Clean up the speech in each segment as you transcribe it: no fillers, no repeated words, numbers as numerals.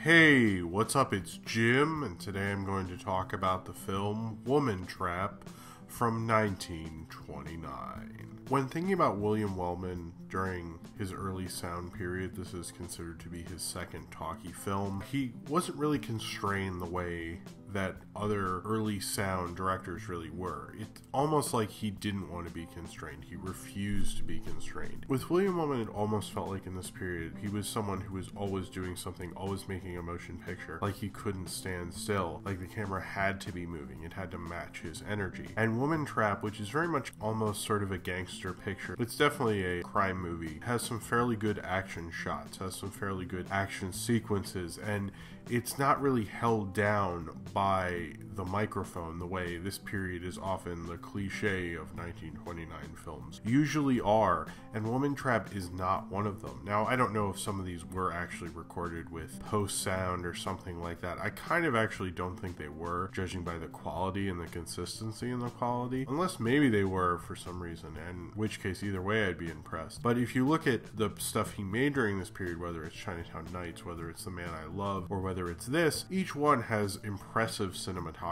Hey, what's up? It's Jim, and today I'm going to talk about the film Woman Trap from 1929. When thinking about William Wellman during his early sound period, this is considered to be his second talkie film. He wasn't really constrained the way that other early sound directors really were. It's almost like he didn't want to be constrained. He refused to be constrained. With William Wellman, it almost felt like in this period, he was someone who was always doing something, always making a motion picture, like he couldn't stand still, like the camera had to be moving, it had to match his energy. And Woman Trap, which is very much almost sort of a gangster picture, it's definitely a crime movie, has some fairly good action shots, has some fairly good action sequences, and it's not really held down by the microphone the way this period is often the cliche of 1929 films usually are, and Woman Trap is not one of them. Now, I don't know if some of these were actually recorded with post-sound or something like that. I kind of actually don't think they were, judging by the quality and the consistency in the quality, unless maybe they were for some reason, in which case either way I'd be impressed. But if you look at the stuff he made during this period, whether it's Chinatown Nights, whether it's The Man I Love, or whether it's this, each one has impressive cinematography,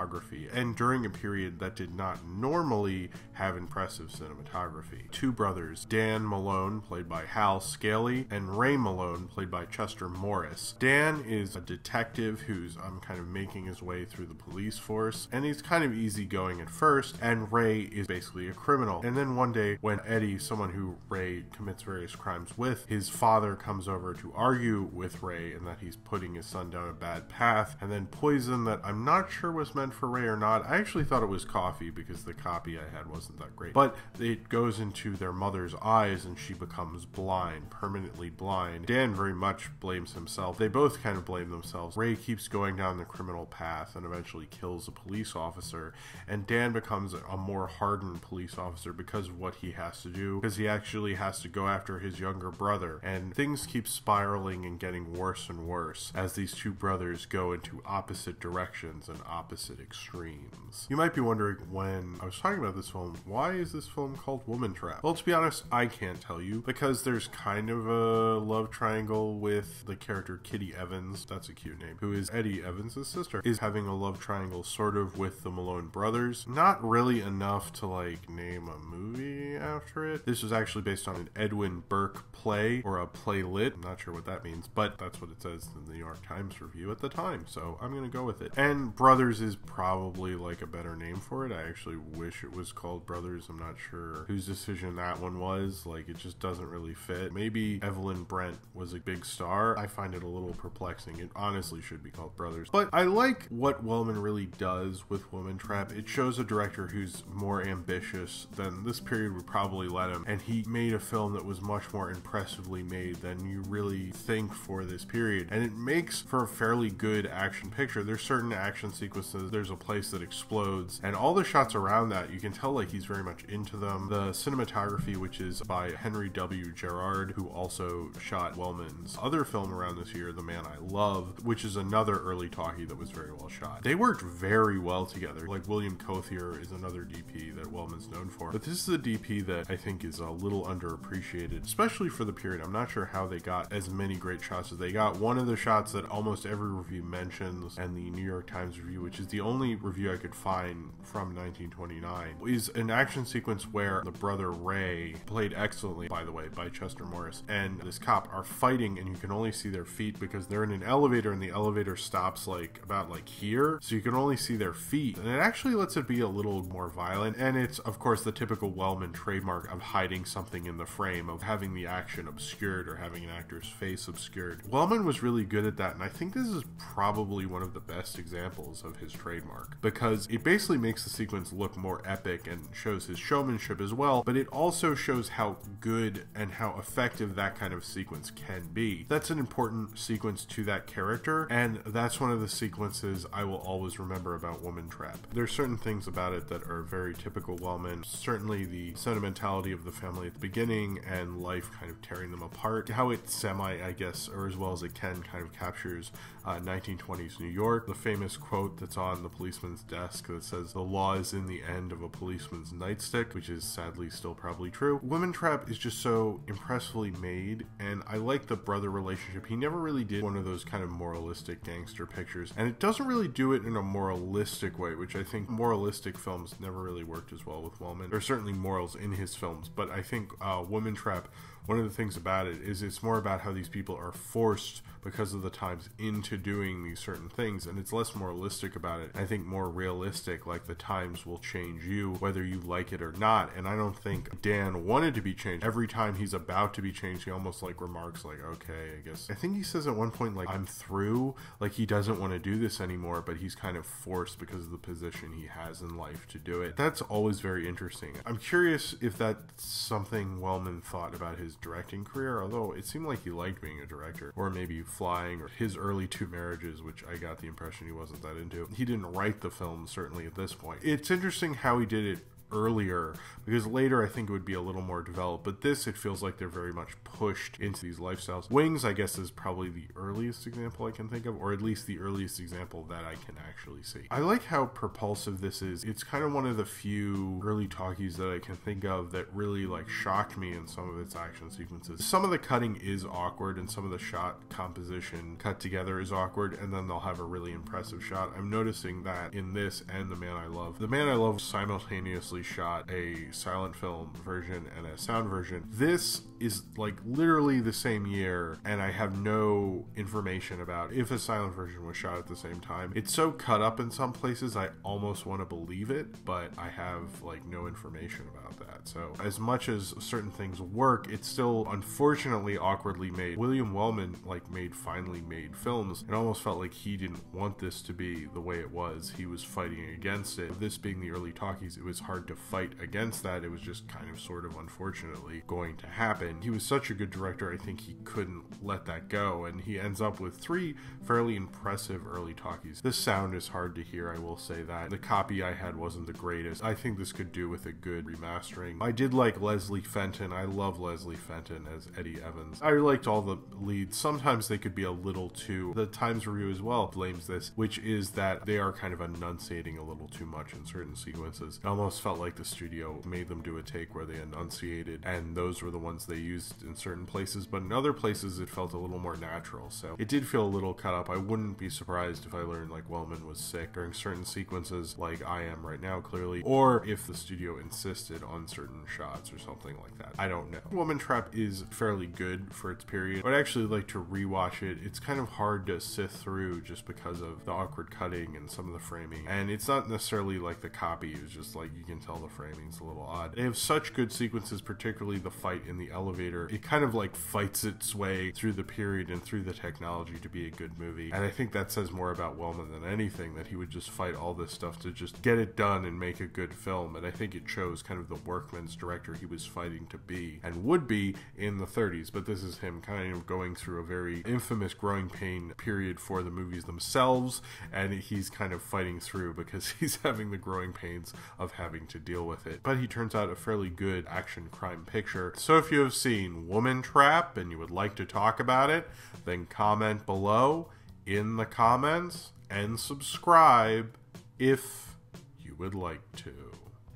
and during a period that did not normally have impressive cinematography. Two brothers, Dan Malone, played by Hal Scaley, and Ray Malone, played by Chester Morris. Dan is a detective who's kind of making his way through the police force, and he's kind of easygoing at first, and Ray is basically a criminal. And then one day, when Eddie, someone who Ray commits various crimes with, his father comes over to argue with Ray and that he's putting his son down a bad path, and then poison that I'm not sure was meant for Ray or not. I actually thought it was coffee because the copy I had wasn't that great. But it goes into their mother's eyes and she becomes blind, permanently blind. Dan very much blames himself. They both kind of blame themselves. Ray keeps going down the criminal path and eventually kills a police officer, and Dan becomes a more hardened police officer because of what he has to do, because he actually has to go after his younger brother, and things keep spiraling and getting worse and worse as these two brothers go into opposite directions and opposite extremes. You might be wondering, when I was talking about this film, why is this film called Woman Trap? Well, to be honest, I can't tell you, because there's kind of a love triangle with the character Kitty Evans, that's a cute name, who is Eddie Evans' sister, is having a love triangle sort of with the Malone brothers. Not really enough to like name a movie after it. This was actually based on an Edwin Burke play, or a playlet. I'm not sure what that means, but that's what it says in the New York Times review at the time, so I'm gonna go with it. And Brothers is probably like a better name for it. I actually wish it was called Brothers. I'm not sure whose decision that one was. Like, it just doesn't really fit. Maybe Evelyn Brent was a big star. I find it a little perplexing. It honestly should be called Brothers. But I like what Wellman really does with Woman Trap. It shows a director who's more ambitious than this period would probably let him, and he made a film that was much more impressively made than you really think for this period, and it makes for a fairly good action picture. There's certain action sequences, there's a place that explodes, and all the shots around that, you can tell like he's very much into them. The cinematography, which is by Henry W. Gerard, who also shot Wellman's other film around this year, The Man I Love, which is another early talkie that was very well shot. They worked very well together. Like, William Kothier is another DP that Wellman's known for, but this is a DP that I think is a little underappreciated, especially for the period. I'm not sure how they got as many great shots as they got. One of the shots that almost every review mentions, and the New York Times review, which is the only review I could find from 1929, is an action sequence where the brother Ray, played excellently by the way by Chester Morris, and this cop are fighting, and you can only see their feet because they're in an elevator, and the elevator stops like about like here, so you can only see their feet, and it actually lets it be a little more violent. And it's of course the typical Wellman trademark of hiding something in the frame, of having the action obscured or having an actor's face obscured. Wellman was really good at that, and I think this is probably one of the best examples of his trademark, because it basically makes the sequence look more epic and shows his showmanship as well, but it also shows how good and how effective that kind of sequence can be. That's an important sequence to that character, and that's one of the sequences I will always remember about Woman Trap. There's certain things about it that are very typical Wellman, certainly the sentimentality of the family at the beginning and life kind of tearing them apart, how it I guess, or as well as it can, kind of captures 1920s New York, the famous famous quote that's on the policeman's desk that says, "The law is in the end of a policeman's nightstick," which is sadly still probably true. Woman Trap is just so impressively made, and I like the brother relationship. He never really did one of those kind of moralistic gangster pictures, and it doesn't really do it in a moralistic way, which I think moralistic films never really worked as well with Wellman. There's certainly morals in his films, but I think Woman Trap, one of the things about it is it's more about how these people are forced because of the times into doing these certain things, and it's less moralistic about it. I think more realistic, like the times will change you whether you like it or not. And I don't think Dan wanted to be changed. Every time he's about to be changed, he almost like remarks like, okay, I guess. I think he says at one point like, I'm through, like he doesn't want to do this anymore, but he's kind of forced because of the position he has in life to do it. That's always very interesting. I'm curious if that's something Wellman thought about his directing career, although it seemed like he liked being a director, or maybe flying, or his early 2 marriages, which I got the impression he wasn't that into. He didn't write the film, certainly at this point. It's interesting how he did it earlier, because later I think it would be a little more developed, but this, it feels like they're very much pushed into these lifestyles. Wings, I guess, is probably the earliest example I can think of, or at least the earliest example that I can actually see. I like how propulsive this is. It's kind of one of the few early talkies that I can think of that really like shocked me in some of its action sequences. Some of the cutting is awkward, and some of the shot composition cut together is awkward, and then they'll have a really impressive shot. I'm noticing that in this and The Man I Love. The Man I Love simultaneously shot a silent film version and a sound version. This is like literally the same year, and I have no information about if a silent version was shot at the same time. It's so cut up in some places I almost want to believe it, but I have like no information about that. So as much as certain things work, it's still unfortunately awkwardly made. William Wellman like finally made films. It almost felt like he didn't want this to be the way it was. He was fighting against it. This being the early talkies, it was hard to fight against that. It was just kind of sort of unfortunately going to happen. He was such a good director, I think he couldn't let that go, and he ends up with 3 fairly impressive early talkies. The sound is hard to hear, I will say that. The copy I had wasn't the greatest. I think this could do with a good remastering. I did like Leslie Fenton. I love Leslie Fenton as Eddie Evans. I liked all the leads. Sometimes they could be a little too... The Times Review as well blames this, which is that they are kind of enunciating a little too much in certain sequences. It almost felt like the studio made them do a take where they enunciated, and those were the ones they used in certain places, but in other places it felt a little more natural. So it did feel a little cut up. I wouldn't be surprised if I learned like Wellman was sick during certain sequences, like I am right now clearly, or if the studio insisted on certain shots or something like that. I don't know. Woman Trap is fairly good for its period, but I actually like to rewatch it. It's kind of hard to sift through just because of the awkward cutting and some of the framing, and it's not necessarily like the copy. It's just like you can tell the framing's a little odd. They have such good sequences, particularly the fight in the elevator. It kind of like fights its way through the period and through the technology to be a good movie, and I think that says more about Wellman than anything, that he would just fight all this stuff to just get it done and make a good film. And I think it shows kind of the workman's director he was fighting to be and would be in the 30s, but this is him kind of going through a very infamous growing pain period for the movies themselves, and he's kind of fighting through because he's having the growing pains of having to deal with it. But he turns out a fairly good action crime picture. So if you have seen Woman Trap and you would like to talk about it, then comment below in the comments and subscribe if you would like to.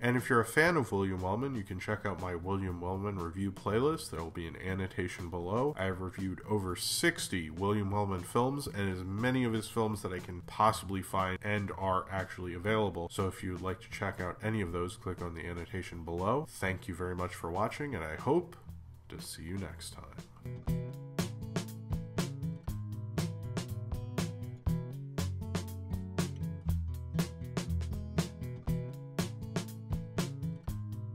And if you're a fan of William Wellman, you can check out my William Wellman review playlist. There will be an annotation below. I have reviewed over 60 William Wellman films, and as many of his films that I can possibly find and are actually available. So if you would like to check out any of those, click on the annotation below. Thank you very much for watching, and I hope to see you next time.